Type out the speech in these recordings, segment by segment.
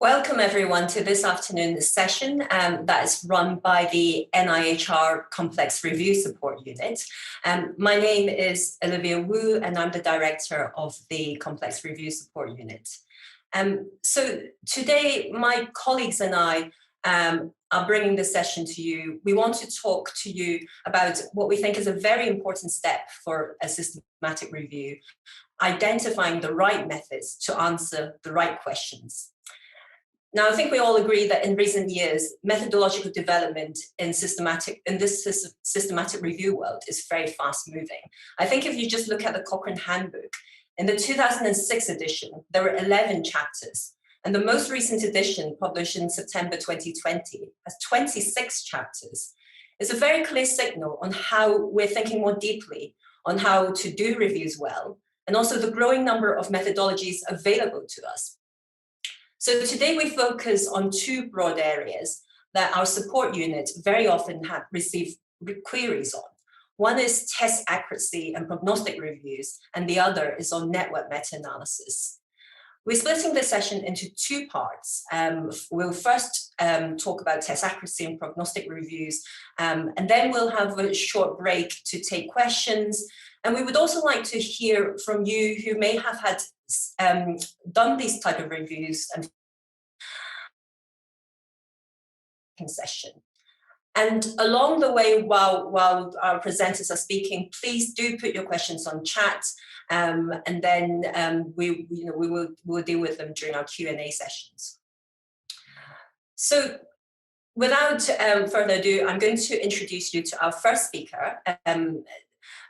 Welcome everyone to this afternoon's session that is run by the NIHR Complex Review Support Unit. My name is Olivia Wu and I'm the Director of the Complex Review Support Unit. So today my colleagues and I are bringing this session to you. We want to talk to you about what we think is a very important step for a systematic review, identifying the right methods to answer the right questions. Now, I think we all agree that in recent years, methodological development in this systematic review world is very fast moving. I think if you just look at the Cochrane Handbook, in the 2006 edition, there were 11 chapters, and the most recent edition, published in September 2020, has 26 chapters. It's a very clear signal on how we're thinking more deeply on how to do reviews well, and also the growing number of methodologies available to us. So today we focus on two broad areas that our support unit very often have received queries on. One is test accuracy and prognostic reviews, and the other is on network meta-analysis. We're splitting this session into two parts. We'll first talk about test accuracy and prognostic reviews, and then we'll have a short break to take questions. And we would also like to hear from you who may have had done these type of reviews and session. And along the way, while our presenters are speaking, please do put your questions on chat, and then we'll deal with them during our Q&A sessions. So without further ado, I'm going to introduce you to our first speaker.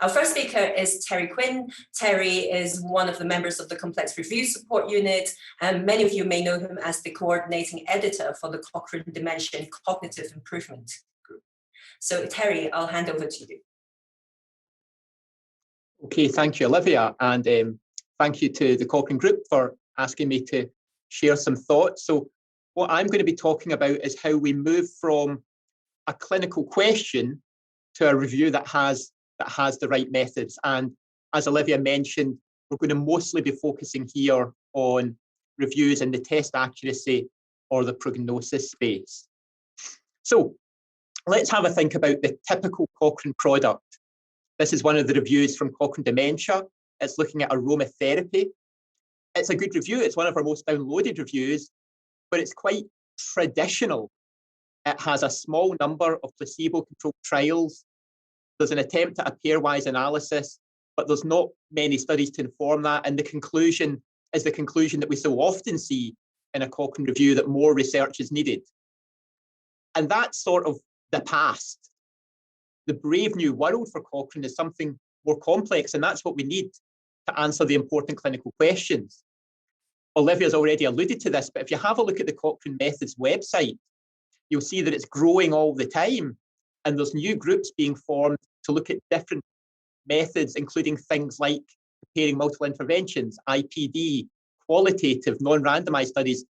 Our first speaker is Terry Quinn. Terry is one of the members of the Complex Review Support Unit, and many of you may know him as the coordinating editor for the Cochrane Dementia and Cognitive Improvement Group. So Terry, I'll hand over to you. Okay, thank you, Olivia, and thank you to the Cochrane Group for asking me to share some thoughts. So what I'm going to be talking about is how we move from a clinical question to a review that has the right methods. And as Olivia mentioned, we're going to mostly be focusing here on reviews in the test accuracy or the prognosis space. So let's have a think about the typical Cochrane product. This is one of the reviews from Cochrane Dementia. It's looking at aromatherapy. It's a good review. It's one of our most downloaded reviews, but it's quite traditional. It has a small number of placebo-controlled trials. There's an attempt at a pairwise analysis, but there's not many studies to inform that. And the conclusion is the conclusion that we so often see in a Cochrane review, that more research is needed. And that's sort of the past. The brave new world for Cochrane is something more complex, and that's what we need to answer the important clinical questions. Olivia's already alluded to this, but if you have a look at the Cochrane Methods website, you'll see that it's growing all the time. And there's new groups being formed to look at different methods, including things like comparing multiple interventions, IPD, qualitative, non-randomized studies,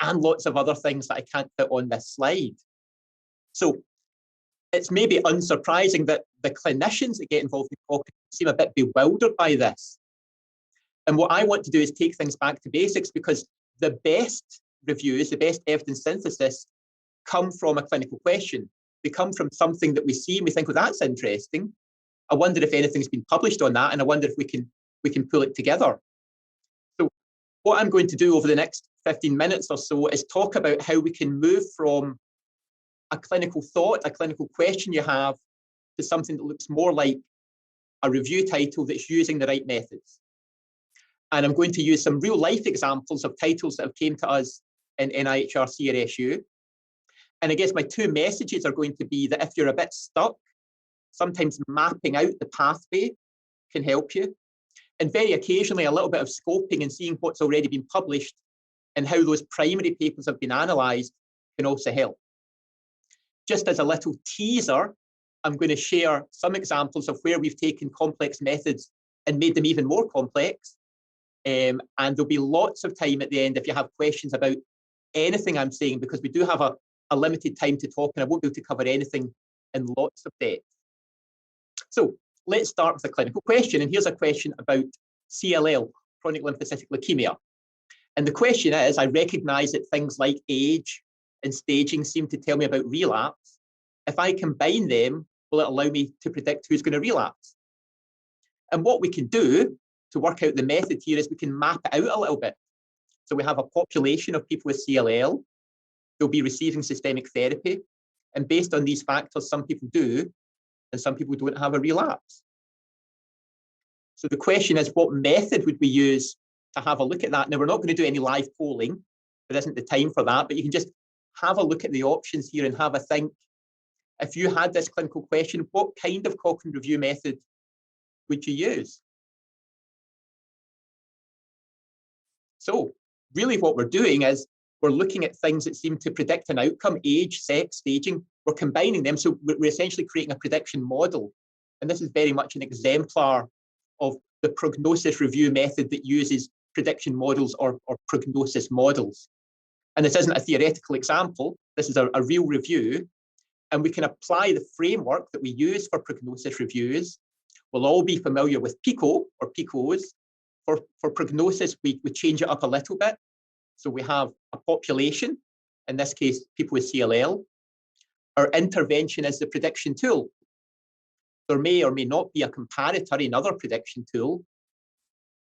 and lots of other things that I can't put on this slide. So it's maybe unsurprising that the clinicians that get involved in Cochrane seem a bit bewildered by this. And what I want to do is take things back to basics, because the best reviews, the best evidence synthesis come from a clinical question. They come from something that we see and we think, well, that's interesting. I wonder if anything's been published on that, and I wonder if we can pull it together. So what I'm going to do over the next 15 minutes or so is talk about how we can move from a clinical thought, a clinical question you have, to something that looks more like a review title that's using the right methods. And I'm going to use some real life examples of titles that have came to us in NIHR CRSU. And I guess my two messages are going to be that if you're a bit stuck, sometimes mapping out the pathway can help you. And very occasionally, a little bit of scoping and seeing what's already been published and how those primary papers have been analysed can also help. Just as a little teaser, I'm going to share some examples of where we've taken complex methods and made them even more complex. And there'll be lots of time at the end if you have questions about anything I'm saying, because we do have a limited time to talk and I won't be able to cover anything in lots of depth. So let's start with a clinical question. And here's a question about CLL, chronic lymphocytic leukemia. And the question is, I recognise that things like age and staging seem to tell me about relapse. If I combine them, will it allow me to predict who's going to relapse? And what we can do to work out the method here is we can map it out a little bit. So we have a population of people with CLL. They'll be receiving systemic therapy. And based on these factors, some people do, and some people don't have a relapse. So the question is, what method would we use to have a look at that? Now, we're not going to do any live polling. There isn't the time for that, but you can just have a look at the options here and have a think. If you had this clinical question, what kind of Cochrane review method would you use? So really what we're doing is we're looking at things that seem to predict an outcome, age, sex, staging. We're combining them. So we're essentially creating a prediction model. And this is very much an exemplar of the prognosis review method that uses prediction models or prognosis models. And this isn't a theoretical example. This is a real review. And we can apply the framework that we use for prognosis reviews. We'll all be familiar with PICO or PICOs. For prognosis, we change it up a little bit. So we have a population, in this case, people with CLL. Our intervention is the prediction tool. There may or may not be a comparator, another prediction tool.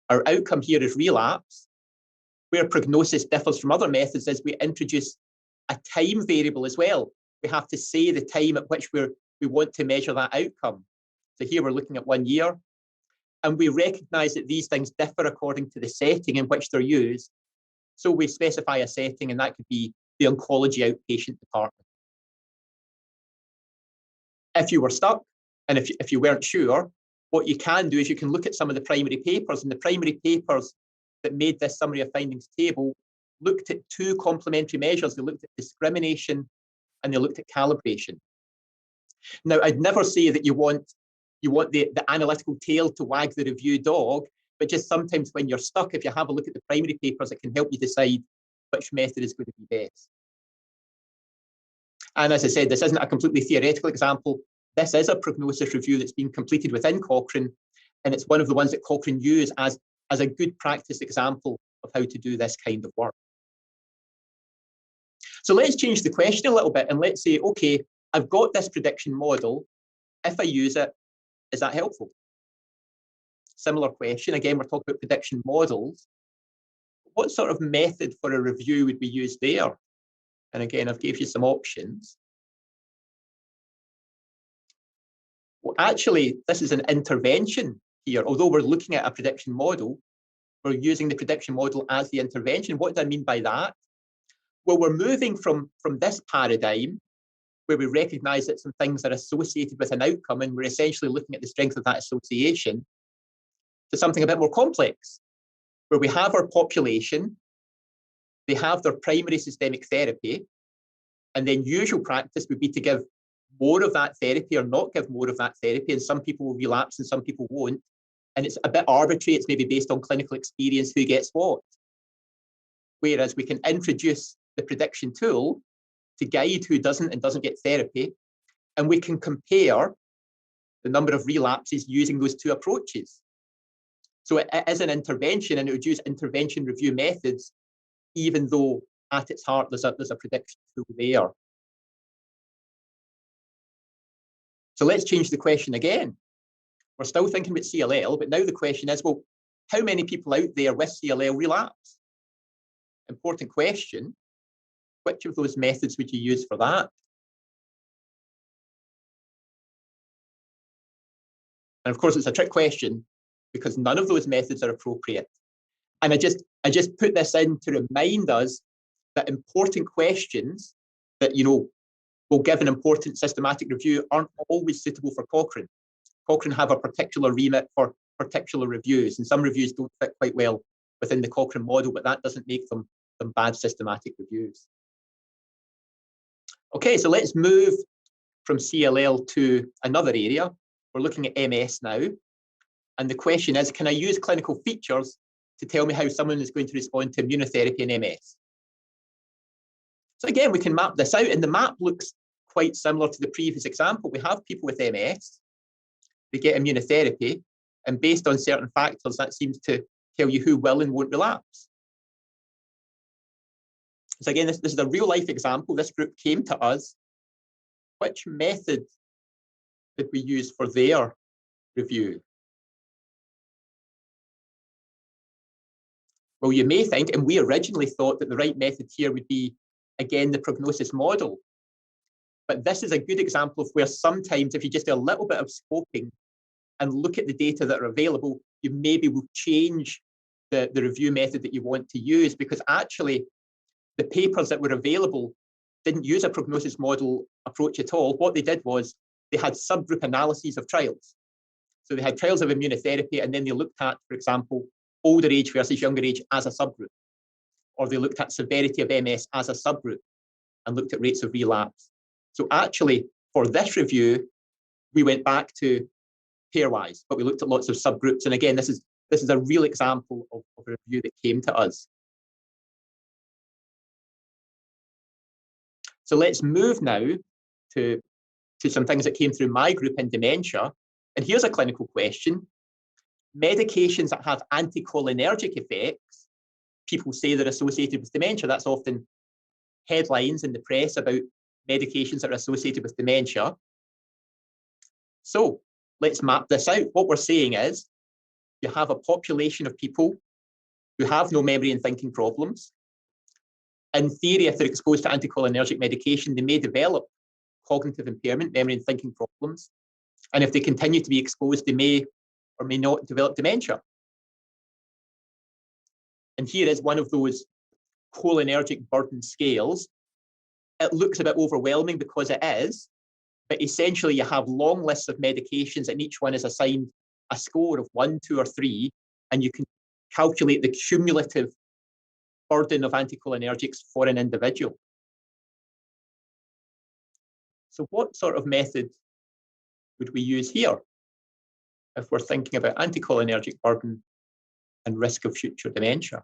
Our outcome here is relapse. Where prognosis differs from other methods is we introduce a time variable as well. We have to say the time at which we want to measure that outcome. So here we're looking at 1 year. And we recognize that these things differ according to the setting in which they're used. So we specify a setting, and that could be the oncology outpatient department. If you were stuck, and if you weren't sure, what you can do is you can look at some of the primary papers, and the primary papers that made this summary of findings table looked at two complementary measures. They looked at discrimination and they looked at calibration. Now, I'd never say that you want the analytical tail to wag the review dog, but just sometimes when you're stuck, if you have a look at the primary papers, it can help you decide which method is going to be best. And as I said, this isn't a completely theoretical example. This is a prognosis review that's been completed within Cochrane, and it's one of the ones that Cochrane use as a good practice example of how to do this kind of work. So let's change the question a little bit and let's say, okay, I've got this prediction model. If I use it, is that helpful? Similar question. Again, we're talking about prediction models. What sort of method for a review would be used there? And again, I've gave you some options. Well, actually, this is an intervention here. Although we're looking at a prediction model, we're using the prediction model as the intervention. What do I mean by that? Well, we're moving from this paradigm where we recognize that some things are associated with an outcome, and we're essentially looking at the strength of that association, to something a bit more complex, where we have our population, they have their primary systemic therapy, and then usual practice would be to give more of that therapy or not give more of that therapy, and some people will relapse and some people won't. And it's a bit arbitrary. It's maybe based on clinical experience who gets what. Whereas we can introduce the prediction tool to guide who doesn't and doesn't get therapy, and we can compare the number of relapses using those two approaches. So it is an intervention, and it would use intervention review methods, even though at its heart there's a prediction tool there. So let's change the question again. We're still thinking about CLL, but now the question is, well, how many people out there with CLL relapse? Important question. Which of those methods would you use for that? And of course, it's a trick question because none of those methods are appropriate. And I just put this in to remind us that important questions that, will give an important systematic review aren't always suitable for Cochrane. Cochrane have a particular remit for particular reviews, and some reviews don't fit quite well within the Cochrane model, but that doesn't make them bad systematic reviews. Okay, so let's move from CLL to another area. We're looking at MS now. And the question is, can I use clinical features to tell me how someone is going to respond to immunotherapy in MS? So again, we can map this out, and the map looks quite similar to the previous example. We have people with MS, they get immunotherapy, and based on certain factors, that seems to tell you who will and won't relapse. So again, this is a real life example. This group came to us. Which method did we use for their review? Well, you may think, and we originally thought that the right method here would be, again, the prognosis model. But this is a good example of where sometimes if you just do a little bit of scoping and look at the data that are available, you maybe will change the review method that you want to use, because actually the papers that were available didn't use a prognosis model approach at all. What they did was they had subgroup analyses of trials. So they had trials of immunotherapy, and then they looked at, for example, older age versus younger age as a subgroup. Or they looked at severity of MS as a subgroup and looked at rates of relapse. So actually, for this review, we went back to pairwise, but we looked at lots of subgroups. And again, this is a real example of a review that came to us. So let's move now to some things that came through my group in dementia. And here's a clinical question. Medications that have anticholinergic effects, people say they're associated with dementia. That's often headlines in the press about medications that are associated with dementia. So let's map this out. What we're saying is you have a population of people who have no memory and thinking problems. In theory, if they're exposed to anticholinergic medication, they may develop cognitive impairment, memory and thinking problems. And if they continue to be exposed, they may or may not develop dementia. And here is one of those cholinergic burden scales. It looks a bit overwhelming because it is, but essentially you have long lists of medications and each one is assigned a score of 1, 2, or 3, and you can calculate the cumulative burden of anticholinergics for an individual. So what sort of method would we use here if we're thinking about anticholinergic burden and risk of future dementia?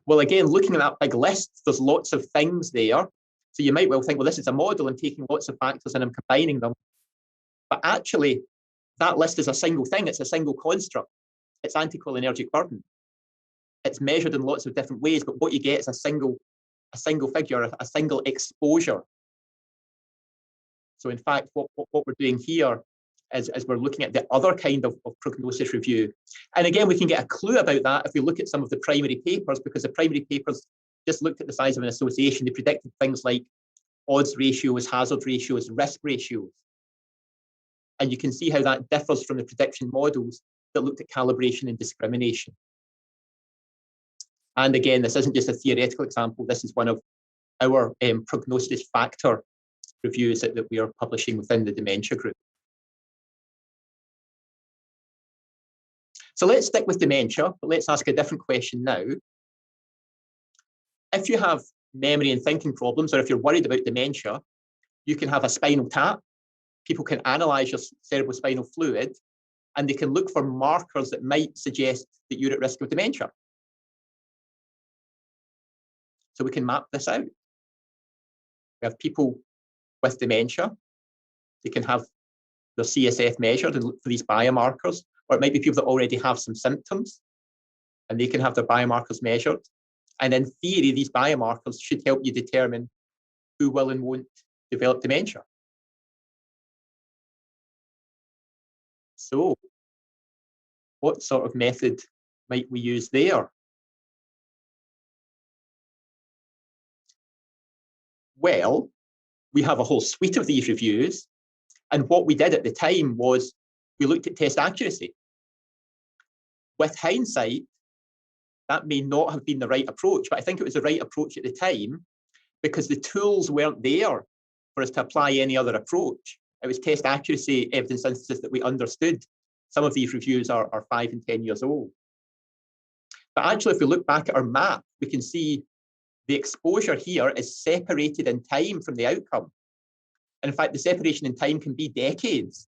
Well, again, looking at that big list, there's lots of things there. So you might well think, well, this is a model. I'm taking lots of factors and I'm combining them. But actually, that list is a single thing. It's a single construct. It's anticholinergic burden. It's measured in lots of different ways, but what you get is a single figure, a single exposure. So in fact, what we're doing here is we're looking at the other kind of prognosis review. And again, we can get a clue about that if we look at some of the primary papers, because the primary papers just looked at the size of an association. They predicted things like odds ratios, hazard ratios, risk ratios. And you can see how that differs from the prediction models that looked at calibration and discrimination. And again, this isn't just a theoretical example. This is one of our prognosis factor reviews that we are publishing within the dementia group. So let's stick with dementia, but let's ask a different question now. If you have memory and thinking problems, or if you're worried about dementia, you can have a spinal tap. People can analyze your cerebrospinal fluid, and they can look for markers that might suggest that you're at risk of dementia. So we can map this out. We have people with dementia. They can have their CSF measured and look for these biomarkers, or it might be people that already have some symptoms, and they can have their biomarkers measured. And in theory, these biomarkers should help you determine who will and won't develop dementia. So what sort of method might we use there? Well, we have a whole suite of these reviews. And what we did at the time was we looked at test accuracy. With hindsight, that may not have been the right approach, but I think it was the right approach at the time because the tools weren't there for us to apply any other approach. It was test accuracy evidence synthesis that we understood. Some of these reviews are 5 and 10 years old. But actually, if we look back at our map, we can see the exposure here is separated in time from the outcome. And in fact, the separation in time can be decades.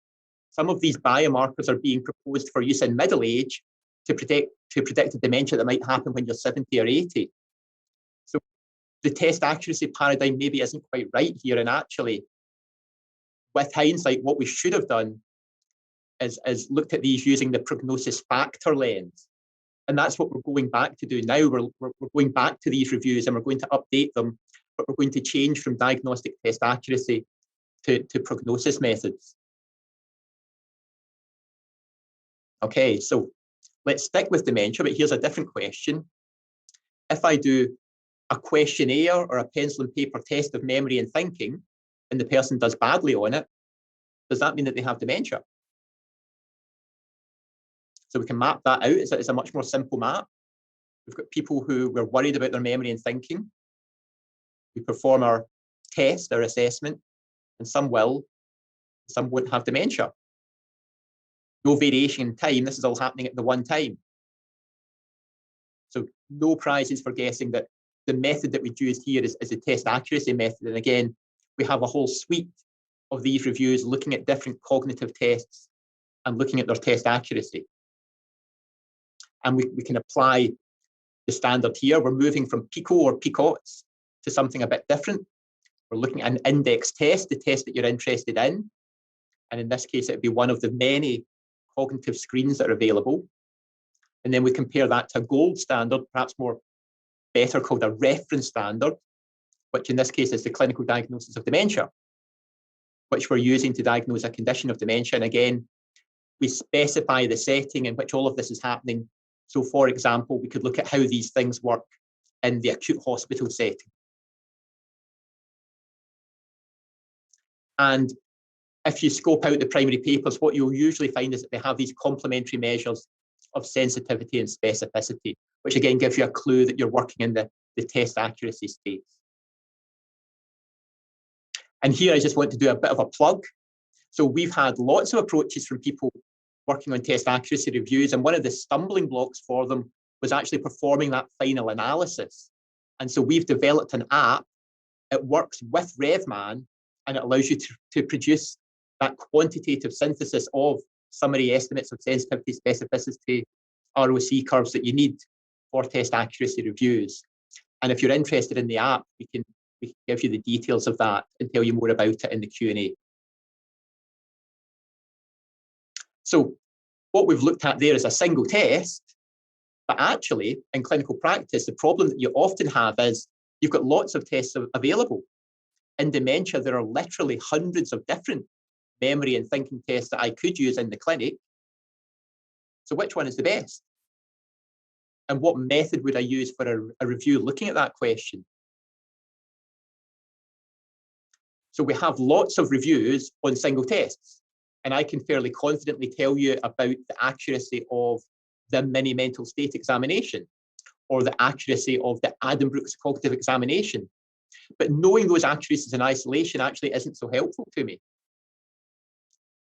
Some of these biomarkers are being proposed for use in middle age to predict a dementia that might happen when you're 70 or 80. So the test accuracy paradigm maybe isn't quite right here. And actually, with hindsight, what we should have done is looked at these using the prognosis factor lens. And that's what we're going back to do now. We're going back to these reviews and we're going to update them, but we're going to change from diagnostic test accuracy to prognosis methods. Okay, so let's stick with dementia, but here's a different question. If I do a questionnaire or a pencil and paper test of memory and thinking, and the person does badly on it, does that mean that they have dementia? So we can map that out. It's a much more simple map. We've got people who were worried about their memory and thinking. We perform our test, our assessment, and some will, some won't have dementia. No variation in time. This is all happening at the one time. So no prizes for guessing that the method that we used here is a test accuracy method. And again, we have a whole suite of these reviews looking at different cognitive tests and looking at their test accuracy. And we can apply the standard here. We're moving from PICO or PICOTS to something a bit different. We're looking at an index test, the test that you're interested in. And in this case, it would be one of the many cognitive screens that are available. And then we compare that to a gold standard, perhaps better called a reference standard, which in this case is the clinical diagnosis of dementia, which we're using to diagnose a condition of dementia. And again, we specify the setting in which all of this is happening. So for example, we could look at how these things work in the acute hospital setting. And if you scope out the primary papers, what you'll usually find is that they have these complementary measures of sensitivity and specificity, which again gives you a clue that you're working in the test accuracy space. And here I just want to do a bit of a plug. So we've had lots of approaches from people working on test accuracy reviews, and one of the stumbling blocks for them was actually performing that final analysis. And so we've developed an app. It works with RevMan, and it allows you to produce that quantitative synthesis of summary estimates of sensitivity, specificity, ROC curves that you need for test accuracy reviews. And if you're interested in the app, we can give you the details of that and tell you more about it in the Q&A. So what we've looked at there is a single test, but actually in clinical practice, the problem that you often have is you've got lots of tests available. In dementia, there are literally hundreds of different memory and thinking tests that I could use in the clinic. So which one is the best? And what method would I use for a review looking at that question? So we have lots of reviews on single tests, and I can fairly confidently tell you about the accuracy of the mini mental state examination or the accuracy of the Addenbrooke's cognitive examination. But knowing those accuracies in isolation actually isn't so helpful to me.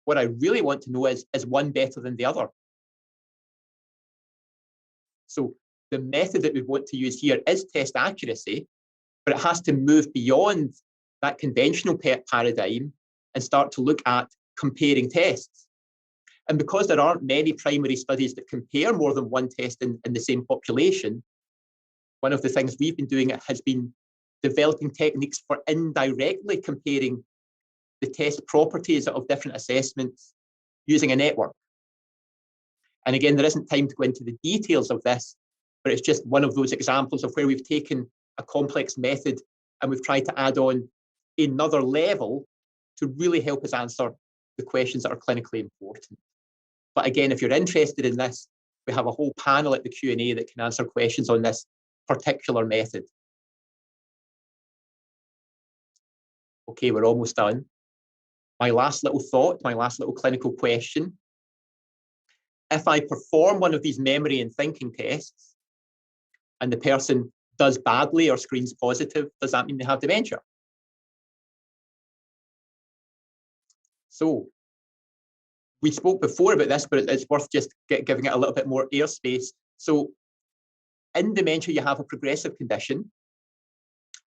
What I really want to know is one better than the other? So the method that we want to use here is test accuracy, but it has to move beyond that conventional paradigm and start to look at comparing tests. And because there aren't many primary studies that compare more than one test in the same population, one of the things we've been doing has been developing techniques for indirectly comparing the test properties of different assessments using a network. And again, there isn't time to go into the details of this, but it's just one of those examples of where we've taken a complex method and we've tried to add on another level to really help us answer the questions that are clinically important. But again, if you're interested in this, we have a whole panel at the Q&A that can answer questions on this particular method. Okay, we're almost done. My last little thought, my last little clinical question. If I perform one of these memory and thinking tests and the person does badly or screens positive, does that mean they have dementia? So we spoke before about this, but it's worth just giving it a little bit more airspace. So in dementia, you have a progressive condition.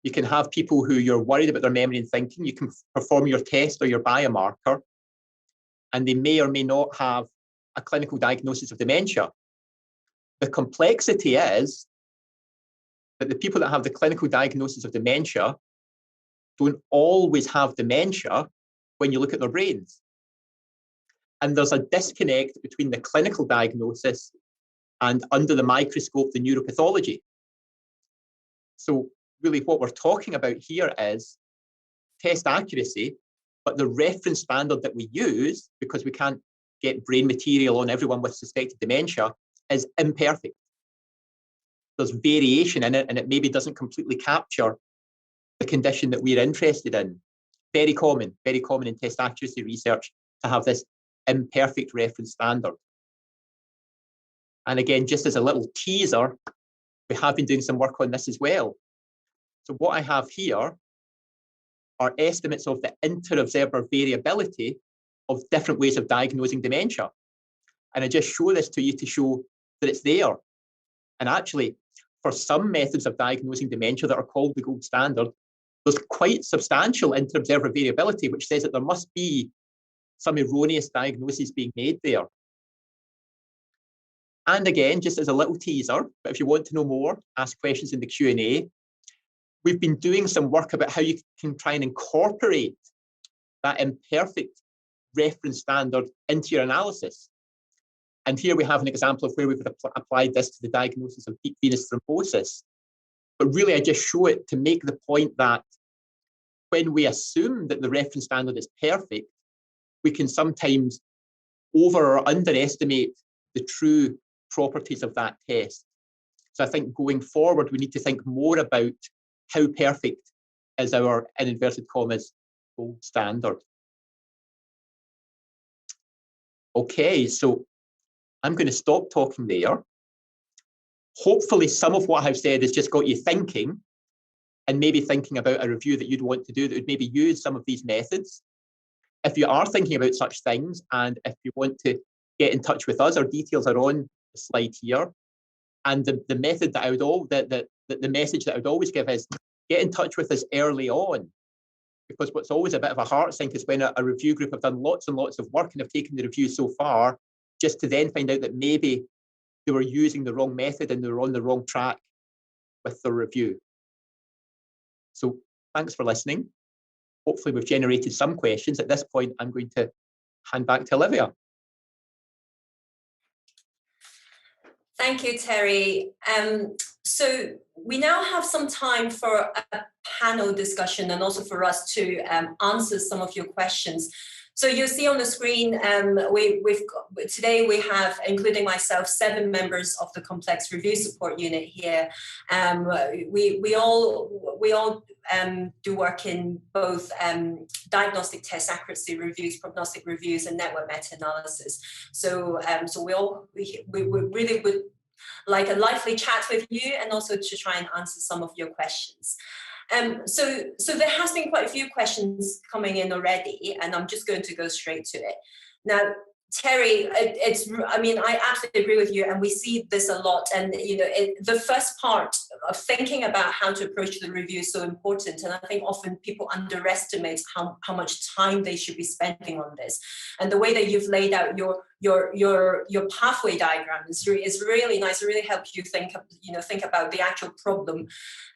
You can have people who you're worried about their memory and thinking. You can perform your test or your biomarker, and they may or may not have a clinical diagnosis of dementia. The complexity is that the people that have the clinical diagnosis of dementia don't always have dementia when you look at their brains. And there's a disconnect between the clinical diagnosis and under the microscope, the neuropathology. So really what we're talking about here is test accuracy, but the reference standard that we use, because we can't get brain material on everyone with suspected dementia, is imperfect. There's variation in it, and it maybe doesn't completely capture the condition that we're interested in. Very common in test accuracy research to have this imperfect reference standard. And again, just as a little teaser, we have been doing some work on this as well. So what I have here are estimates of the inter-observer variability of different ways of diagnosing dementia. And I just show this to you to show that it's there. And actually, for some methods of diagnosing dementia that are called the gold standard, there's quite substantial inter-observer variability, which says that there must be some erroneous diagnoses being made there. And again, just as a little teaser, but if you want to know more, ask questions in the Q&A. We've been doing some work about how you can try and incorporate that imperfect reference standard into your analysis. And here we have an example of where we've applied this to the diagnosis of deep venous thrombosis. But really, I just show it to make the point that when we assume that the reference standard is perfect, we can sometimes over or underestimate the true properties of that test. So I think going forward, we need to think more about how perfect is our, in inverted commas, gold standard. Okay, so I'm going to stop talking there. Hopefully some of what I've said has just got you thinking, and maybe thinking about a review that you'd want to do that would maybe use some of these methods. If you are thinking about such things, and if you want to get in touch with us, our details are on the slide here. And the method that I would the message that I would always give is get in touch with us early on, because what's always a bit of a heart sink is when a review group have done lots and lots of work and have taken the review so far, just to then find out that maybe they were using the wrong method and they were on the wrong track with the review. So thanks for listening. Hopefully we've generated some questions. At this point, I'm going to hand back to Olivia. Thank you, Terry. So we now have some time for a panel discussion and also for us to answer some of your questions. So you'll see on the screen, today we have, including myself, 7 members of the Complex Review Support Unit here. We all do work in both diagnostic test accuracy reviews, prognostic reviews, and network meta-analysis. So we really would like a lively chat with you, and also to try and answer some of your questions. So there has been quite a few questions coming in already, and I'm just going to go straight to it. Now, Terry, I absolutely agree with you, and we see this a lot. And the first part of thinking about how to approach the review is so important. And I think often people underestimate how much time they should be spending on this. And the way that you've laid out your pathway diagram is really nice. It really helps you think about the actual problem.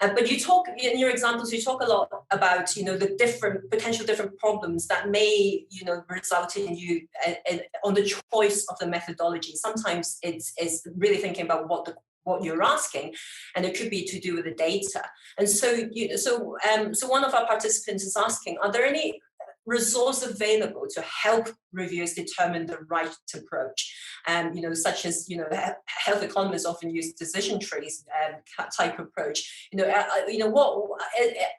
But you talk in your examples, you talk a lot about the potential different problems that may result in you on the choice of the methodology. Sometimes it's really thinking about what you're asking, and it could be to do with the data. And so one of our participants is asking, are there any resources available to help reviewers determine the right approach? Such as health economists often use decision trees type approach. What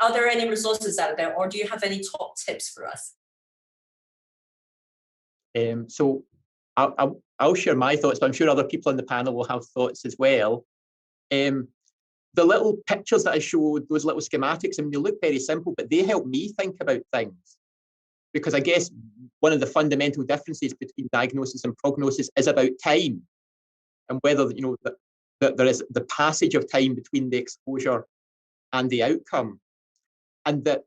are there any resources out there, or do you have any top tips for us? So I'll share my thoughts, but I'm sure other people on the panel will have thoughts as well. The little pictures that I showed, those little schematics, they look very simple, but they help me think about things. Because I guess one of the fundamental differences between diagnosis and prognosis is about time, and whether that there is the passage of time between the exposure and the outcome, and that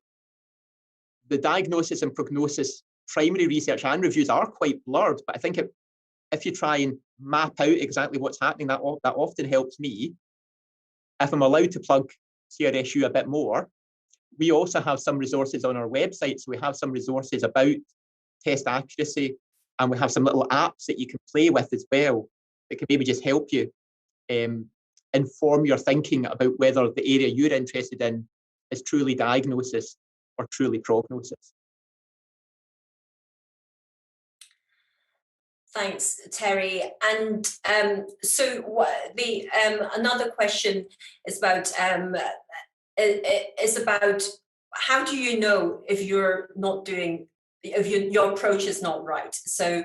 the diagnosis and prognosis, primary research and reviews are quite blurred. But I think if you try and map out exactly what's happening, that often helps me. If I'm allowed to plug CRSU a bit more, we also have some resources on our website. So we have some resources about test accuracy, and we have some little apps that you can play with as well that can maybe just help you inform your thinking about whether the area you're interested in is truly diagnosis or truly prognosis. Thanks, Terry. And so another question is about how do you know if you're not doing, if your approach is not right? So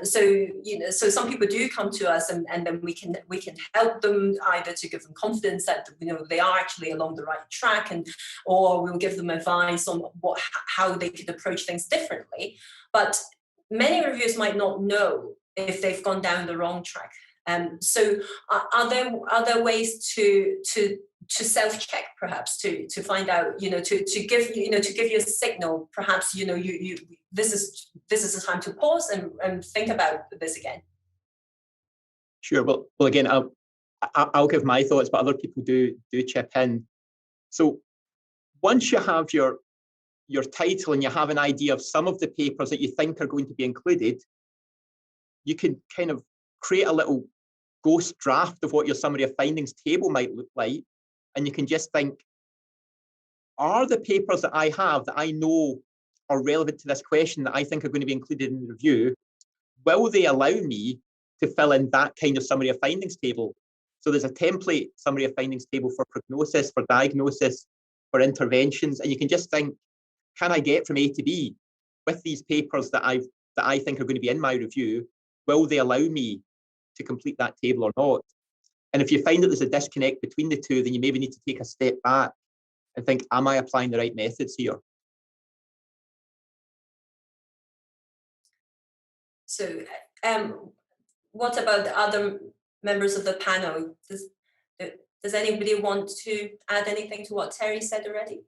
so some people do come to us, and then we can help them, either to give them confidence that they are actually along the right track, or we'll give them advice on how they could approach things differently. But many reviewers might not know if they've gone down the wrong track. So are there ways to self-check, perhaps, to find out, to give you a signal, perhaps, this is the time to pause and think about this again? Sure. Well, again, I'll give my thoughts, but other people do chip in. So once you have your title and you have an idea of some of the papers that you think are going to be included, you can kind of create a little ghost draft of what your summary of findings table might look like. And you can just think, are the papers that I have that I know are relevant to this question that I think are going to be included in the review, will they allow me to fill in that kind of summary of findings table? So there's a template summary of findings table for prognosis, for diagnosis, for interventions, and you can just think, can I get from A to B with these papers that I think are going to be in my review? Will they allow me to complete that table or not? And if you find that there's a disconnect between the two, then you maybe need to take a step back and think, am I applying the right methods here? So what about the other members of the panel? Does anybody want to add anything to what Terry said already?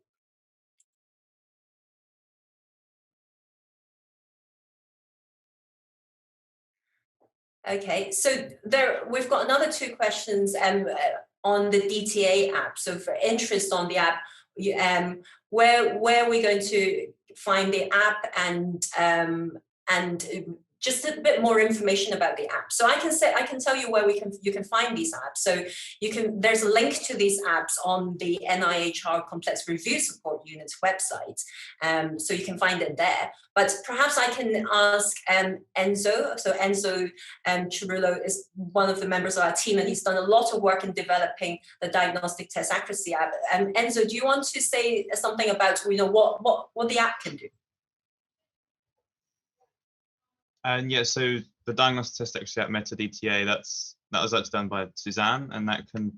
Okay, so we've got another two questions on the DTA app. So for interest on the app, where are we going to find the app, and just a bit more information about the app. So I can tell you where you can find these apps. So there's a link to these apps on the NIHR Complex Review Support Unit's website. So you can find it there. But perhaps I can ask Enzo. So Enzo Chirullo is one of the members of our team, and he's done a lot of work in developing the diagnostic test accuracy app. Enzo, do you want to say something about what the app can do? And yeah, so the diagnostic test accuracy app Meta DTA, that was actually done by Suzanne, and that can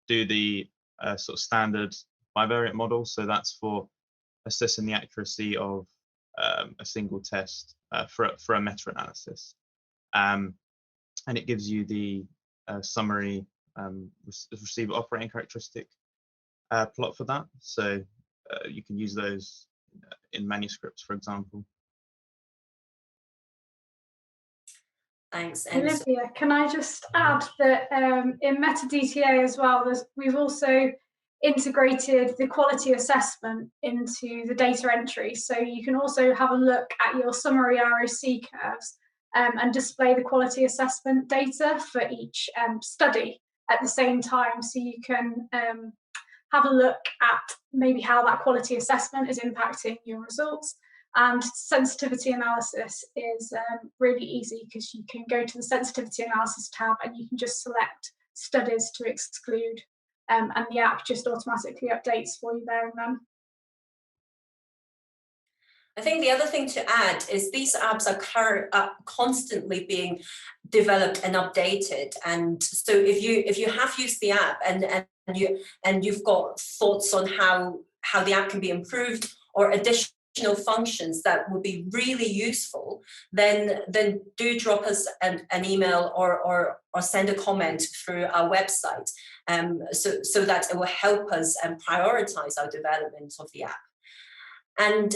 do the sort of standard bivariate model. So that's for assessing the accuracy of a single test for a meta-analysis. And it gives you the summary receiver operating characteristic plot for that. So you can use those in manuscripts, for example. Thanks. Olivia, can I just add that in Meta DTA as well, we've also integrated the quality assessment into the data entry. So you can also have a look at your summary ROC curves and display the quality assessment data for each study at the same time. So you can have a look at maybe how that quality assessment is impacting your results. And sensitivity analysis is really easy, because you can go to the sensitivity analysis tab and you can just select studies to exclude, and the app just automatically updates for you there and then. I think the other thing to add is these apps are constantly being developed and updated. And so if you have used the app and you've got thoughts on how the app can be improved, or additional functions that would be really useful, then do drop us an email or send a comment through our website, so that it will help us prioritize our development of the app. And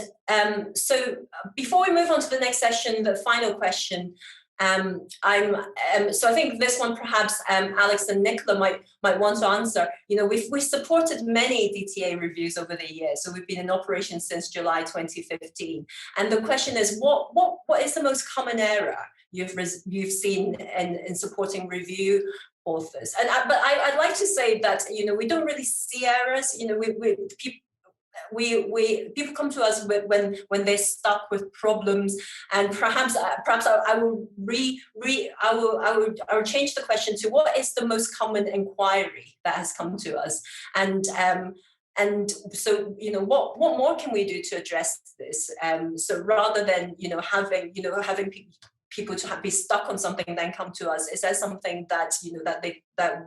so before we move on to the next session, the final question, so I think this one perhaps Alex and Nicola might want to answer. We've supported many DTA reviews over the years, so we've been in operation since July 2015. And the question is, what is the most common error you've seen in supporting review, authors. And I'd like to say that, you know, we don't really see errors. You know, people come to us when they're stuck with problems, and perhaps I will change the question to what is the most common inquiry that has come to us, and so, you know, what more can we do to address this? So rather than, you know, having people to be stuck on something and then come to us, is there something that, you know, that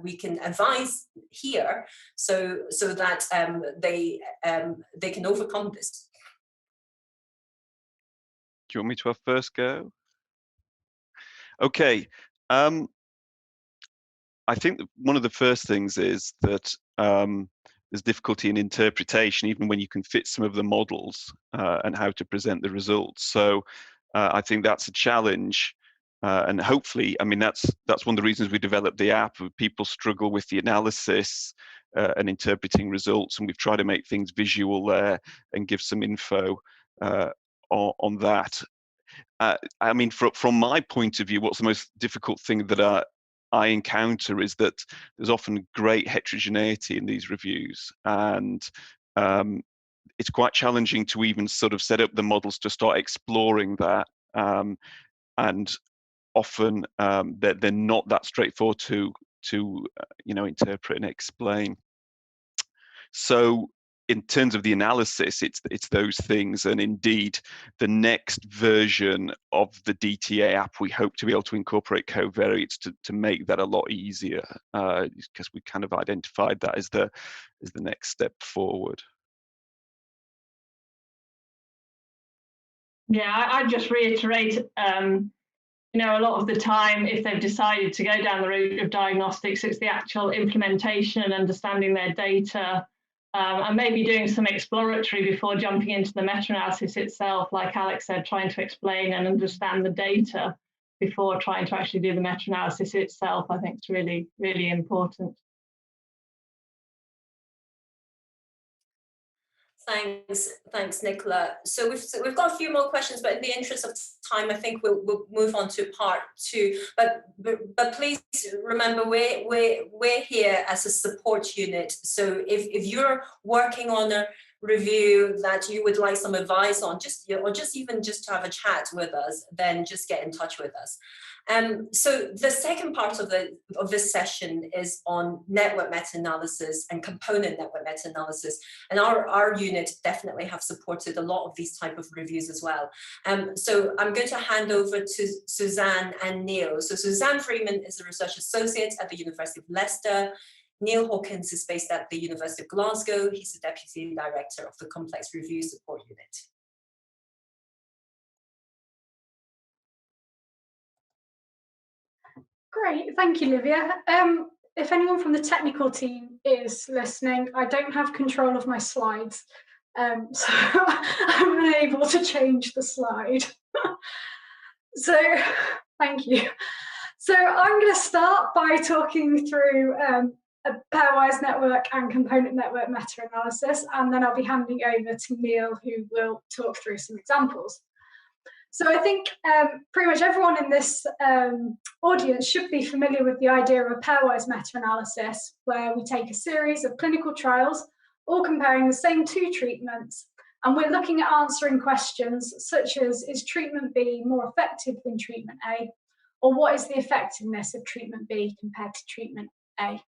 we can advise here, so that they can overcome this? Do you want me to have first go? Okay. I think that one of the first things is that there's difficulty in interpretation, even when you can fit some of the models and how to present the results. So I think that's a challenge. And hopefully, I mean, that's one of the reasons we developed the app. People struggle with the analysis and interpreting results, and we've tried to make things visual there and give some info on that. I mean, from my point of view, what's the most difficult thing that I encounter is that there's often great heterogeneity in these reviews, and it's quite challenging to even sort of set up the models to start exploring that, and often they're not that straightforward to you know, interpret and explain. So in terms of the analysis, it's those things, and indeed the next version of the DTA app, we hope to be able to incorporate covariates to make that a lot easier, because we kind of identified that as the next step forward. Yeah, I'd just reiterate, you know, a lot of the time, if they've decided to go down the route of diagnostics, it's the actual implementation and understanding their data, and maybe doing some exploratory before jumping into the meta-analysis itself, like Alex said, trying to explain and understand the data before trying to actually do the meta-analysis itself, I think is really, really important. Thanks, Nicola. So we've got a few more questions, but in the interest of time, I think we'll move on to part two. But please remember, we're here as a support unit. So if you're working on a review that you would like some advice on, or just to have a chat with us, then just get in touch with us. So the second part of this session is on network meta-analysis and component network meta-analysis, and our unit definitely have supported a lot of these type of reviews as well. So I'm going to hand over to Suzanne and Neil. So Suzanne Freeman is a research associate at the University of Leicester. Neil Hawkins is based at the University of Glasgow. He's the Deputy Director of the Complex Review Support Unit. Great, thank you, Livia. If anyone from the technical team is listening, I don't have control of my slides, so I'm unable to change the slide. So, thank you. So I'm going to start by talking through a pairwise network and component network meta-analysis, and then I'll be handing over to Neil, who will talk through some examples. So I think pretty much everyone in this audience should be familiar with the idea of a pairwise meta-analysis, where we take a series of clinical trials, all comparing the same two treatments, and we're looking at answering questions such as, is treatment B more effective than treatment A? Or what is the effectiveness of treatment B compared to treatment A?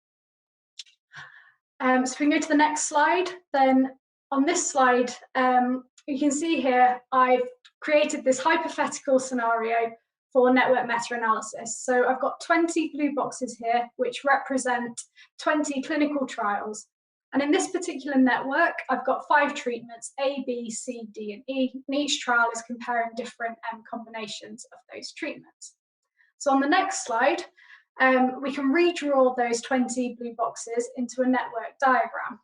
So if we can go to the next slide, then on this slide, you can see here, I've created this hypothetical scenario for network meta-analysis. So I've got 20 blue boxes here, which represent 20 clinical trials. And in this particular network, I've got 5 treatments, A, B, C, D, and E, and each trial is comparing different combinations of those treatments. So on the next slide, we can redraw those 20 blue boxes into a network diagram.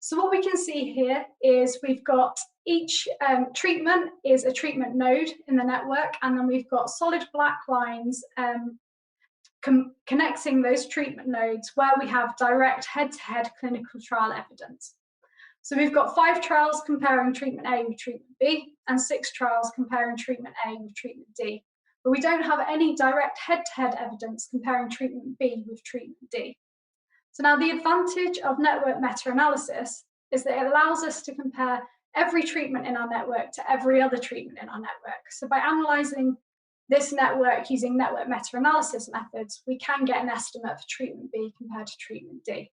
So what we can see here is we've got each treatment is a treatment node in the network, and then we've got solid black lines connecting those treatment nodes where we have direct head-to-head clinical trial evidence. So we've got 5 trials comparing treatment A with treatment B, and 6 trials comparing treatment A with treatment D. but we don't have any direct head-to-head evidence comparing treatment B with treatment D. So now the advantage of network meta-analysis is that it allows us to compare every treatment in our network to every other treatment in our network. So by analysing this network using network meta-analysis methods, we can get an estimate for treatment B compared to treatment D.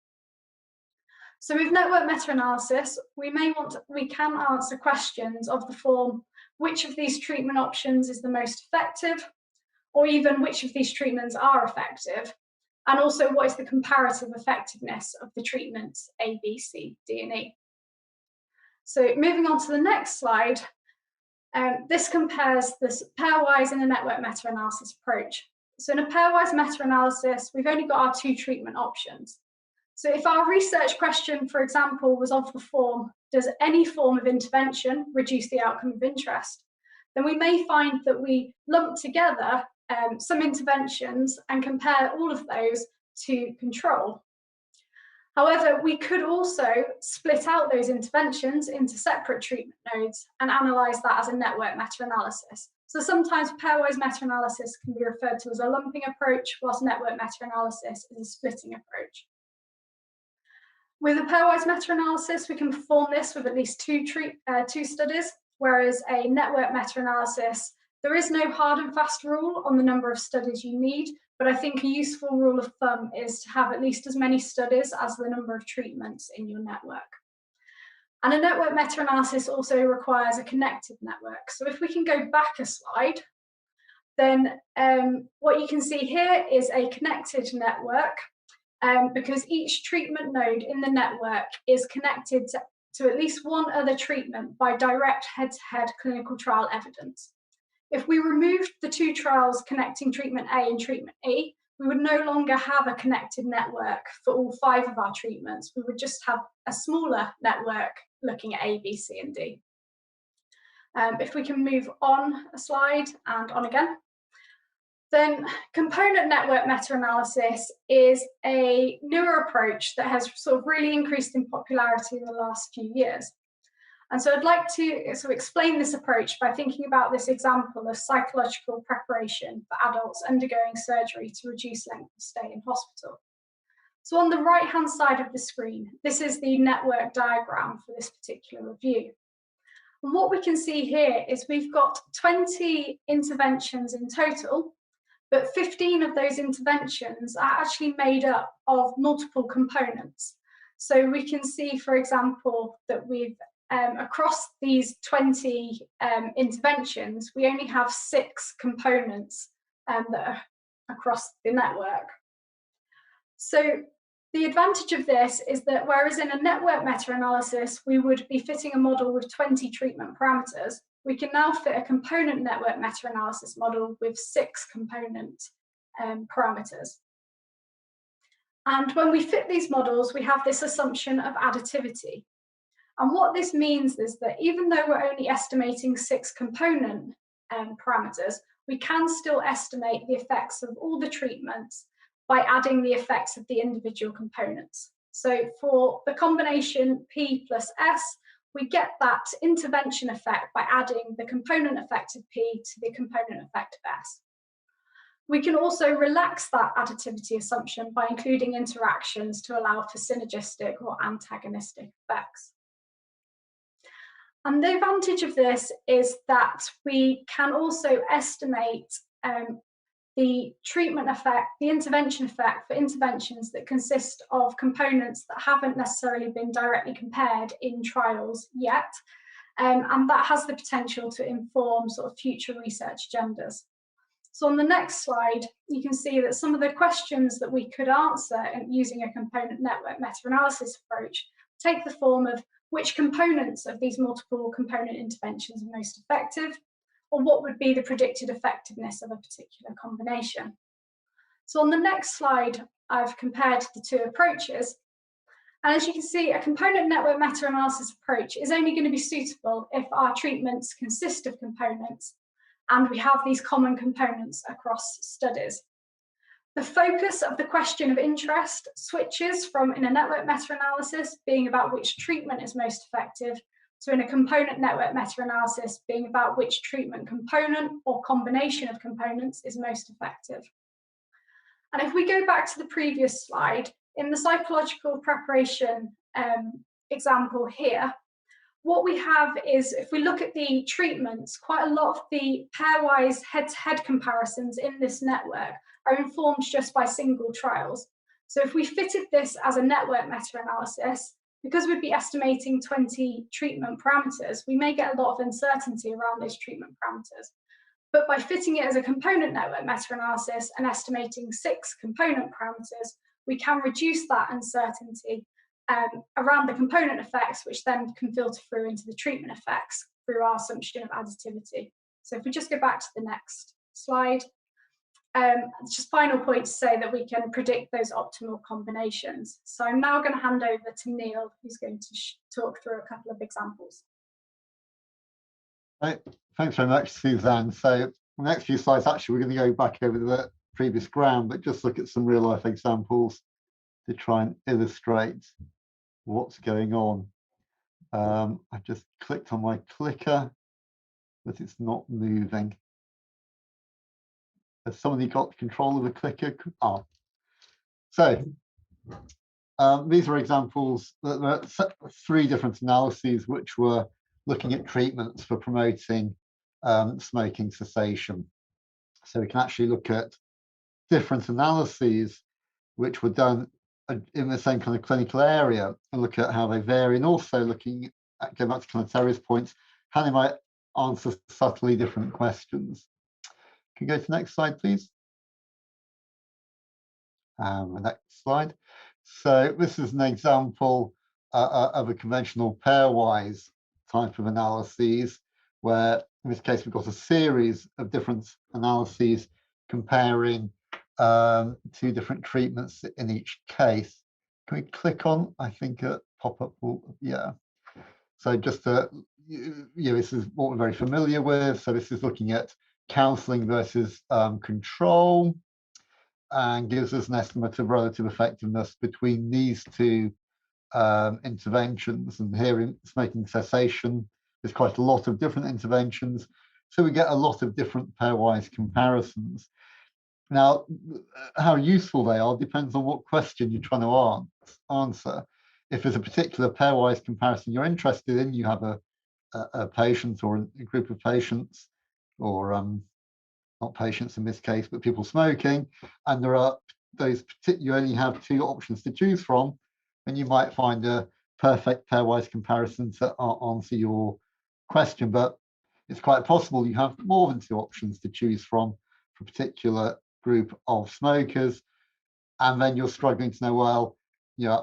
So with network meta-analysis, we can answer questions of the form, which of these treatment options is the most effective, or even which of these treatments are effective, and also what is the comparative effectiveness of the treatments A, B, C, D, and E. So moving on to the next slide, this compares this pairwise and a network meta-analysis approach. So in a pairwise meta-analysis, we've only got our 2 treatment options. So if our research question, for example, was of the form, does any form of intervention reduce the outcome of interest? Then we may find that we lump together some interventions and compare all of those to control. However, we could also split out those interventions into separate treatment nodes and analyse that as a network meta-analysis. So sometimes pairwise meta-analysis can be referred to as a lumping approach, whilst network meta-analysis is a splitting approach. With a pairwise meta-analysis, we can perform this with at least two studies, whereas a network meta-analysis, there is no hard and fast rule on the number of studies you need, but I think a useful rule of thumb is to have at least as many studies as the number of treatments in your network. And a network meta-analysis also requires a connected network. So if we can go back a slide, then what you can see here is a connected network, because each treatment node in the network is connected to at least one other treatment by direct head-to-head clinical trial evidence. If we removed the 2 trials connecting treatment A and treatment E, we would no longer have a connected network for all 5 of our treatments. We would just have a smaller network looking at A, B, C, and D. If we can move on a slide and on again, then component network meta-analysis is a newer approach that has sort of really increased in popularity in the last few years. And so I'd like to sort of explain this approach by thinking about this example of psychological preparation for adults undergoing surgery to reduce length of stay in hospital. So on the right-hand side of the screen, this is the network diagram for this particular review. And what we can see here is we've got 20 interventions in total, but 15 of those interventions are actually made up of multiple components. So we can see, for example, that we've across these 20 interventions, we only have 6 components that are across the network. So the advantage of this is that whereas in a network meta-analysis, we would be fitting a model with 20 treatment parameters, we can now fit a component network meta-analysis model with 6 component parameters. And when we fit these models, we have this assumption of additivity. And what this means is that even though we're only estimating 6 component parameters, we can still estimate the effects of all the treatments by adding the effects of the individual components. So for the combination P plus S, we get that intervention effect by adding the component effect of P to the component effect of S. We can also relax that additivity assumption by including interactions to allow for synergistic or antagonistic effects. And the advantage of this is that we can also estimate the treatment effect, the intervention effect for interventions that consist of components that haven't necessarily been directly compared in trials yet. And that has the potential to inform sort of future research agendas. So on the next slide, you can see that some of the questions that we could answer using a component network meta-analysis approach take the form of which components of these multiple component interventions are most effective, or what would be the predicted effectiveness of a particular combination. So on the next slide, I've compared the 2 approaches. And as you can see, a component network meta-analysis approach is only going to be suitable if our treatments consist of components and we have these common components across studies. The focus of the question of interest switches from, in a network meta-analysis, being about which treatment is most effective, So in a component network meta-analysis being about which treatment component or combination of components is most effective. And if we go back to the previous slide, in the psychological preparation example here, what we have is, if we look at the treatments, quite a lot of the pairwise head-to-head comparisons in this network are informed just by single trials. So if we fitted this as a network meta-analysis, because we'd be estimating 20 treatment parameters, we may get a lot of uncertainty around those treatment parameters. But by fitting it as a component network meta-analysis and estimating 6 component parameters, we can reduce that uncertainty around the component effects, which then can filter through into the treatment effects through our assumption of additivity. So if we just go back to the next slide, just final point to say that we can predict those optimal combinations. So I'm now going to hand over to Neil, who's going to talk through a couple of examples. Right. Thanks very much, Suzanne. So the next few slides, actually, we're going to go back over the previous ground, but just look at some real life examples to try and illustrate what's going on. I've just clicked on my clicker, but it's not moving. Has somebody got control of the clicker? Oh. So these are examples. There are 3 different analyses which were looking at treatments for promoting smoking cessation. So we can actually look at different analyses which were done in the same kind of clinical area and look at how they vary, and also looking at, going back to kind of Terry's points, how they might answer subtly different questions. Can you go to the next slide, please? The next slide. So this is an example of a conventional pairwise type of analyses, where in this case we've got a series of different analyses comparing 2 different treatments in each case. Can we click on, I think, a pop-up will, yeah. So just to, this is what we're very familiar with. So this is looking at counselling versus control, and gives us an estimate of relative effectiveness between these 2 interventions. And here in smoking cessation, there's quite a lot of different interventions. So we get a lot of different pairwise comparisons. Now, how useful they are depends on what question you're trying to answer. If there's a particular pairwise comparison you're interested in, you have a patient or a group of patients, or not patients in this case, but people smoking, and there are those, you only have 2 options to choose from, and you might find a perfect pairwise comparison to answer your question. But it's quite possible you have more than 2 options to choose from for a particular group of smokers, and then you're struggling to know, well,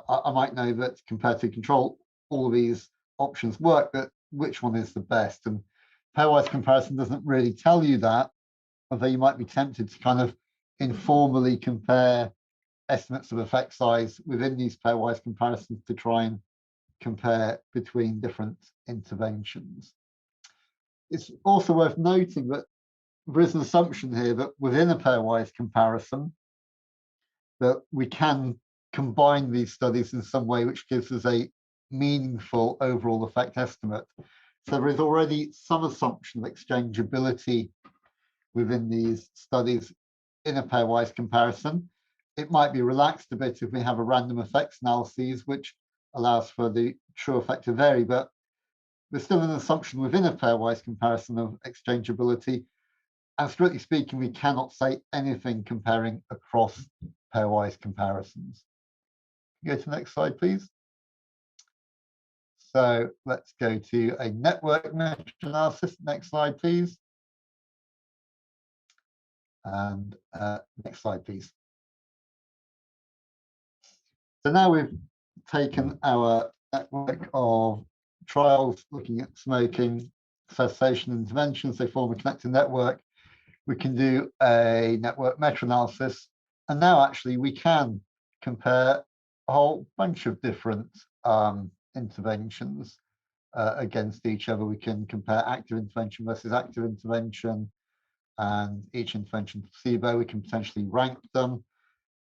I might know that compared to control, all of these options work, but which one is the best? And pairwise comparison doesn't really tell you that, although you might be tempted to kind of informally compare estimates of effect size within these pairwise comparisons to try and compare between different interventions. It's also worth noting that there is an assumption here that within a pairwise comparison, that we can combine these studies in some way which gives us a meaningful overall effect estimate. So there is already some assumption of exchangeability within these studies in a pairwise comparison. It might be relaxed a bit if we have a random effects analysis, which allows for the true effect to vary, but there's still an assumption within a pairwise comparison of exchangeability. And strictly speaking, we cannot say anything comparing across pairwise comparisons. Go to the next slide, please. So let's go to a network meta-analysis. Next slide, please. And next slide, please. So now we've taken our network of trials looking at smoking cessation interventions. They form a connected network. We can do a network meta-analysis, and now actually we can compare a whole bunch of different interventions against each other. We can compare active intervention versus active intervention, and each intervention placebo. We can potentially rank them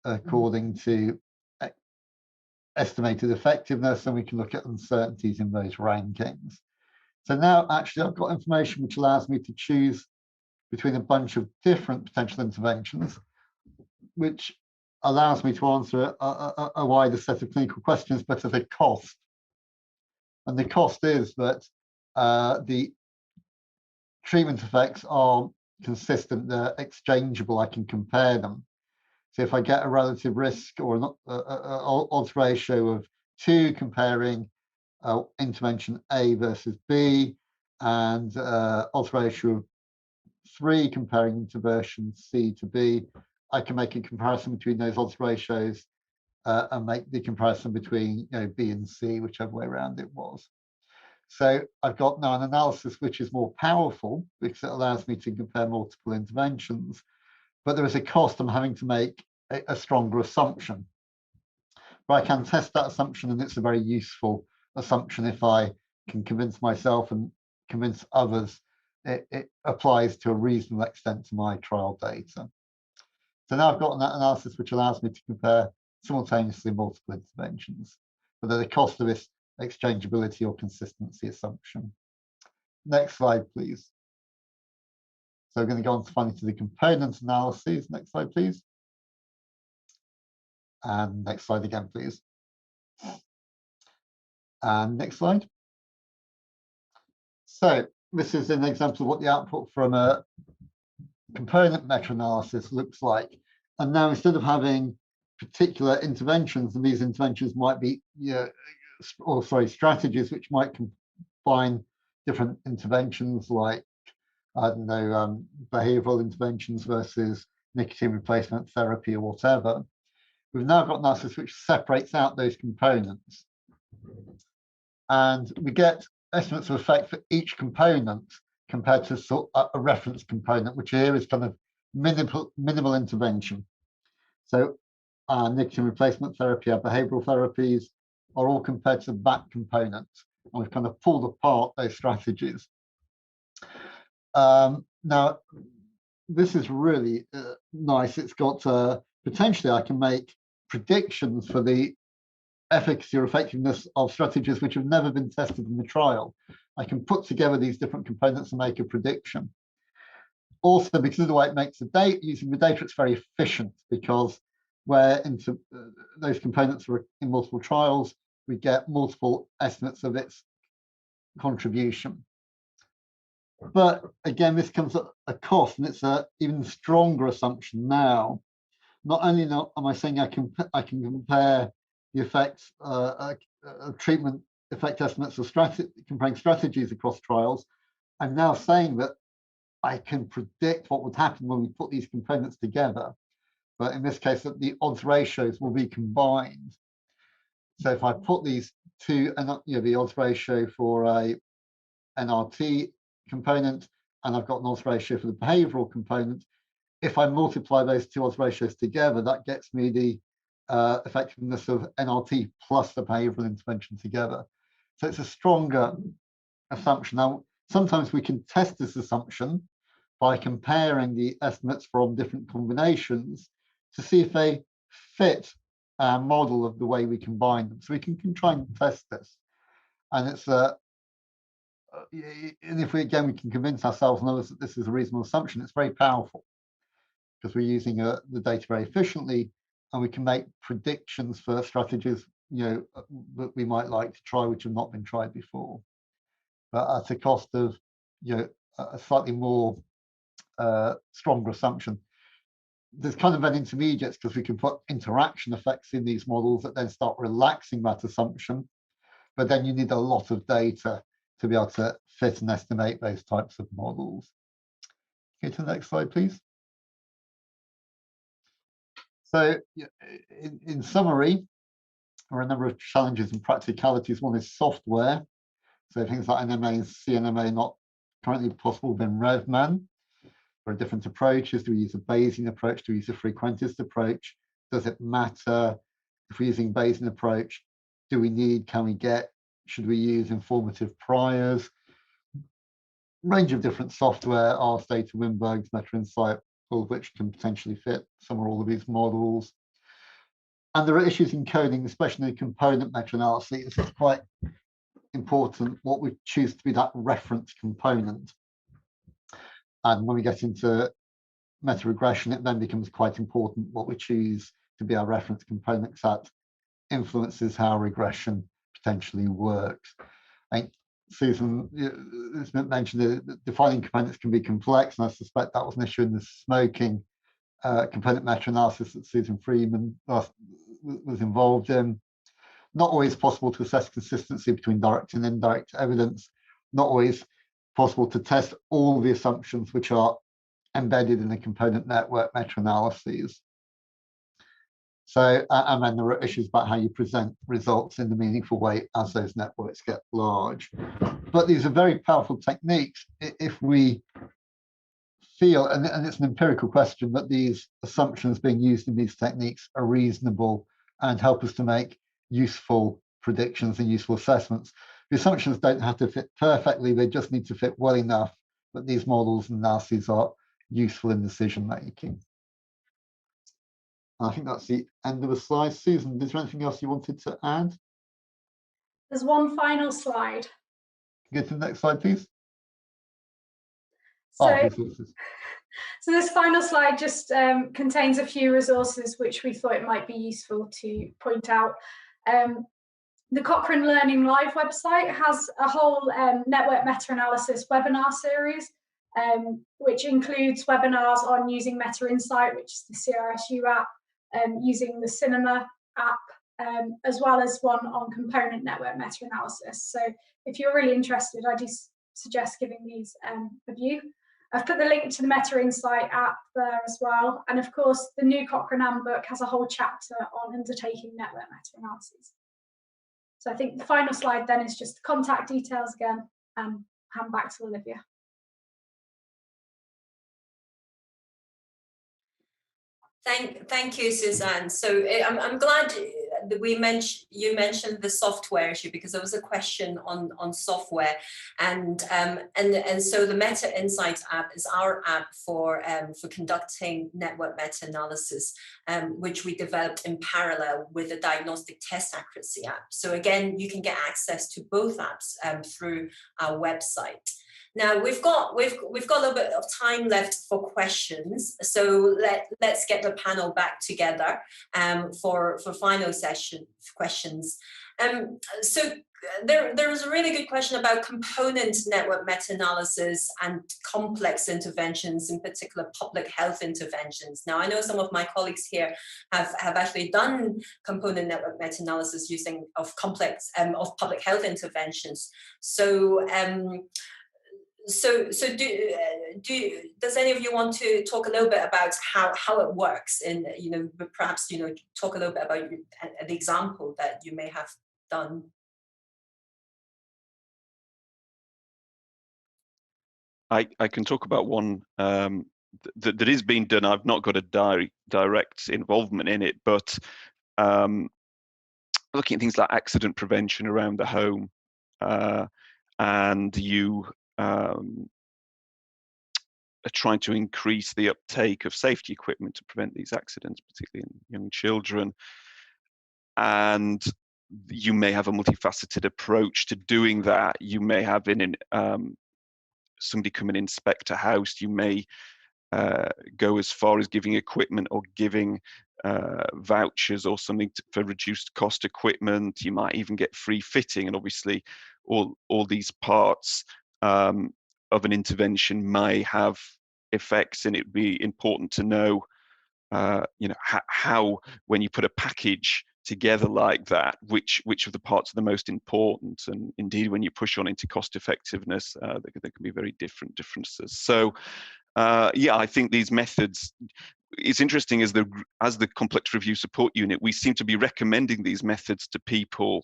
according to estimated effectiveness, and we can look at uncertainties in those rankings. So now actually I've got information which allows me to choose between a bunch of different potential interventions, which allows me to answer a wider set of clinical questions, but at a cost. And the cost is that the treatment effects are consistent, they're exchangeable, I can compare them. So if I get a relative risk or an odds ratio of 2 comparing intervention A versus B, and odds ratio of 3 comparing intervention C to B, I can make a comparison between those odds ratios and make the comparison between B and C, whichever way around it was. So I've got now an analysis which is more powerful because it allows me to compare multiple interventions, but there is a cost. I'm having to make a stronger assumption. But I can test that assumption, and it's a very useful assumption if I can convince myself and convince others it applies to a reasonable extent to my trial data. So now I've got an analysis which allows me to compare simultaneously multiple interventions, but at the cost of this exchangeability or consistency assumption. Next slide, please. So we're going to go on to finally to the component analyses. Next slide, please. And next slide again, please. And next slide. So this is an example of what the output from a component meta-analysis looks like. And now instead of having particular interventions, and these interventions might be, strategies which might combine different interventions like, I don't know, behavioral interventions versus nicotine replacement therapy or whatever. We've now got an analysis which separates out those components. And we get estimates of effect for each component compared to a reference component, which here is kind of minimal intervention. So nicotine replacement therapy, our behavioral therapies are all compared to that component. And we've kind of pulled apart those strategies. Now, this is really nice. It's got potentially I can make predictions for the efficacy or effectiveness of strategies which have never been tested in the trial. I can put together these different components and make a prediction. Also, because of the way it makes the data, using the data, it's very efficient because where into those components are in multiple trials, we get multiple estimates of its contribution. But again, this comes at a cost, and it's an even stronger assumption now. Not only am I saying I can compare the effects of treatment effect estimates of comparing strategies across trials, I'm now saying that I can predict what would happen when we put these components together. But in this case, that the odds ratios will be combined. So if I put these two, the odds ratio for a NRT component, and I've got an odds ratio for the behavioral component, if I multiply those two odds ratios together, that gets me the effectiveness of NRT plus the behavioral intervention together. So it's a stronger assumption. Now, sometimes we can test this assumption by comparing the estimates from different combinations to see if they fit our model of the way we combine them. So we can try and test this. And it's and if we can convince ourselves and others that this is a reasonable assumption, it's very powerful because we're using the data very efficiently, and we can make predictions for strategies that we might like to try which have not been tried before, but at a cost of a slightly more stronger assumption. There's kind of an intermediate because we can put interaction effects in these models that then start relaxing that assumption, but then you need a lot of data to be able to fit and estimate those types of models. Go to the next slide, please. So in summary, there are a number of challenges and practicalities. One is software. So things like NMA and CNMA not currently possible within RevMan. There are different approaches. Do we use a Bayesian approach? Do we use a frequentist approach? Does it matter? If we're using Bayesian approach, can we get, should we use informative priors? Range of different software, RState, Winberg's, MetaInsight, all of which can potentially fit some or all of these models. And there are issues in coding, especially in component meta-analysis. It's quite important what we choose to be that reference component. And when we get into meta-regression, it then becomes quite important what we choose to be our reference component, because that influences how regression potentially works. I think Susan mentioned that defining components can be complex, and I suspect that was an issue in the smoking component meta-analysis that Susan Freeman was involved in. Not always possible to assess consistency between direct and indirect evidence, not always possible to test all the assumptions which are embedded in the component network meta-analyses. So, and then there are issues about how you present results in a meaningful way as those networks get large. But these are very powerful techniques if we feel, and it's an empirical question, that these assumptions being used in these techniques are reasonable and help us to make useful predictions and useful assessments. The assumptions don't have to fit perfectly, they just need to fit well enough that these models and analyses are useful in decision making. I think that's the end of the slide. Susan, is there anything else you wanted to add? There's one final slide. Go to the next slide, please. So this final slide just contains a few resources which we thought it might be useful to point out. The Cochrane Learning Live website has a whole network meta-analysis webinar series, which includes webinars on using Meta Insight, which is the CRSU app, using the Cinema app, as well as one on component network meta-analysis. So if you're really interested, I do suggest giving these a view. I've put the link to the Meta Insight app there as well. And of course, the new Cochrane handbook has a whole chapter on undertaking network meta-analyses. So I think the final slide then is just the contact details again, and hand back to Olivia. Thank you, Suzanne. So I'm glad that you mentioned the software issue, because there was a question on software, and so the Meta Insights app is our app for conducting network meta-analysis, which we developed in parallel with the diagnostic test accuracy app. So again, you can get access to both apps through our website. Now we've got a little bit of time left for questions, so let's get the panel back together for final session questions. So there was a really good question about component network meta-analysis and complex interventions, in particular public health interventions. Now I know some of my colleagues here have actually done component network meta-analysis using of public health interventions. So does any of you want to talk a little bit about how it works, and perhaps talk a little bit about the example that you may have done? I can talk about one that is being done. I've not got a direct involvement in it, but looking at things like accident prevention around the home, and you are trying to increase the uptake of safety equipment to prevent these accidents, particularly in young children. And you may have a multifaceted approach to doing that. You may have somebody come and inspect a house. You may go as far as giving equipment or giving vouchers or something for reduced cost equipment. You might even get free fitting, and obviously all these parts of an intervention may have effects, and it'd be important to know how when you put a package together like that, which of the parts are the most important. And indeed, when you push on into cost effectiveness, there can be very different differences. So yeah, I think these methods, it's interesting, as the complex review support unit, we seem to be recommending these methods to people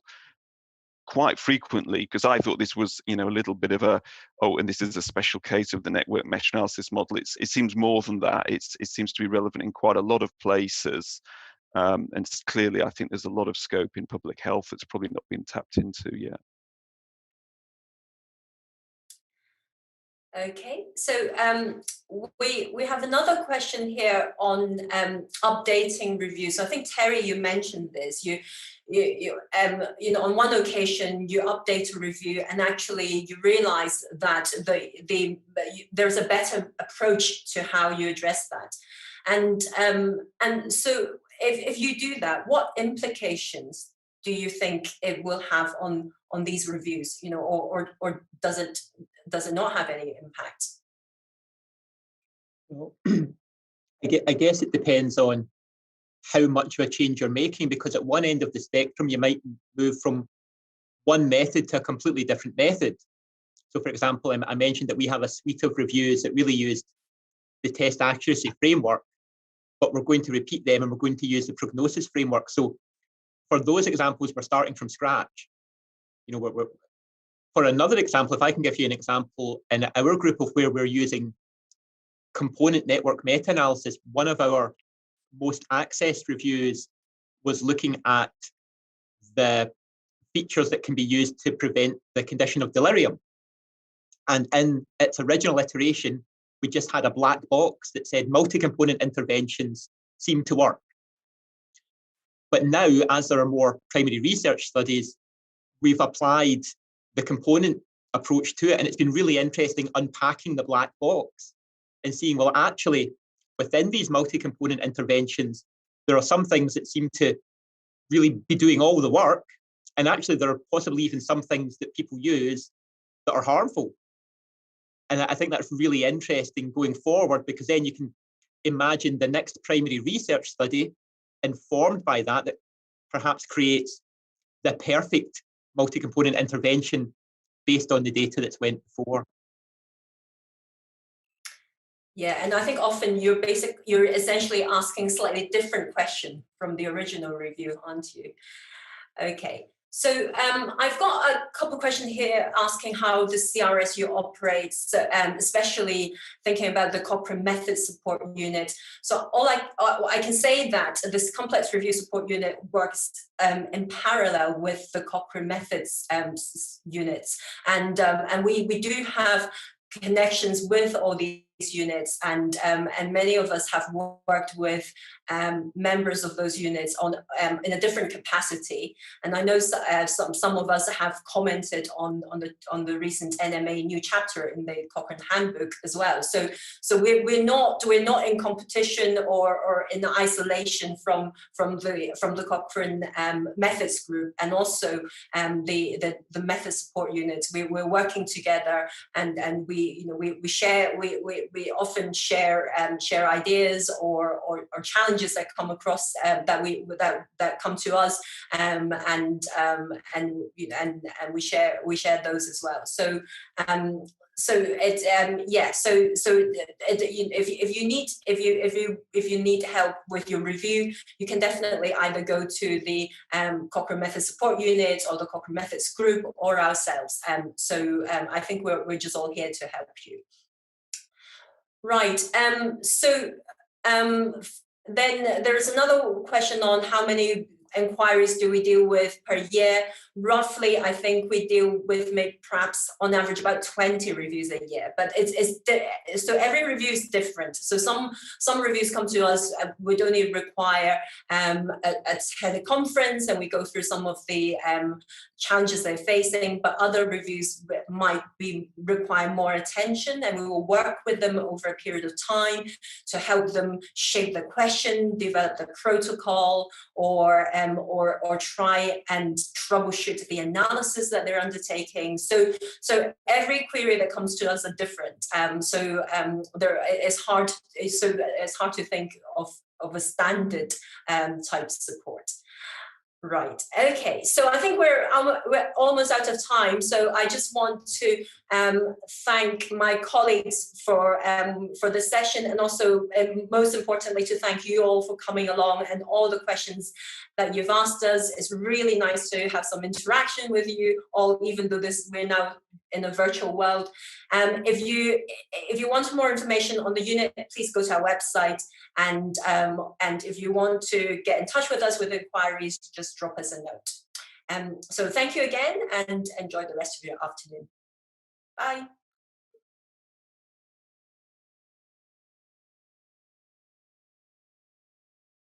quite frequently, because I thought this was, a little bit of and this is a special case of the network meta-analysis model. It seems more than that. It seems to be relevant in quite a lot of places, and clearly, I think there's a lot of scope in public health that's probably not been tapped into yet. Okay, so we have another question here on updating reviews. So I think Terry, you mentioned this. You know, on one occasion you update a review and actually you realize that there's a better approach to how you address that, and so if you do that, what implications do you think it will have on these reviews? You know, or does it not have any impact? Well, I guess it depends on how much of a change you're making, because at one end of the spectrum, you might move from one method to a completely different method. So for example, I mentioned that we have a suite of reviews that really used the test accuracy framework, but we're going to repeat them and we're going to use the prognosis framework. So for those examples, we're starting from scratch. You know, for another example, if I can give you an example in our group of where we're using component network meta-analysis, one of our most accessed reviews was looking at the features that can be used to prevent the condition of delirium. And in its original iteration, we just had a black box that said multi-component interventions seem to work. But now, as there are more primary research studies, we've applied the component approach to it, and it's been really interesting unpacking the black box and seeing, well, actually, within these multi-component interventions, there are some things that seem to really be doing all the work, and actually there are possibly even some things that people use that are harmful. And I think that's really interesting going forward, because then you can imagine the next primary research study informed by that perhaps creates the perfect multi-component intervention based on the data that's went before. Yeah, and I think often you're essentially asking slightly different question from the original review, aren't you? Okay, so I've got a couple of questions here asking how the CRSU operates, especially thinking about the Cochrane Method Support Unit. So I can say that this complex review support unit works in parallel with the Cochrane Methods units, and we do have connections with all these units, and many of us have worked with members of those units on in a different capacity. And I know some of us have commented on the recent NMA new chapter in the Cochrane handbook as well. So we're not in competition or in isolation from the Cochrane methods group, and also the method support units. We're working together, and we often share ideas or challenges that come across that come to us, and we share those as well. So if you need help with your review, you can definitely either go to the Cochrane Methods Support Unit or the Cochrane Methods Group or ourselves. I think we're just all here to help you. Right. Then there's another question on how many inquiries do we deal with per year. Roughly, I think we deal with maybe perhaps on average about 20 reviews a year, but so every review is different. So some reviews come to us, would only require a teleconference, and we go through some of the challenges they're facing, but other reviews might require more attention, and we will work with them over a period of time to help them shape the question, develop the protocol, or try and troubleshoot the analysis that they're undertaking. So every query that comes to us are different. It's hard to think of a standard type support. Right. Okay. So I think we're almost out of time. So I just want to thank my colleagues for the session, and also, most importantly, to thank you all for coming along and all the questions that you've asked us. It's really nice to have some interaction with you all, even though we're now in a virtual world. If you want more information on the unit, please go to our website, and if you want to get in touch with us with inquiries, just drop us a note. So thank you again, and enjoy the rest of your afternoon. Bye.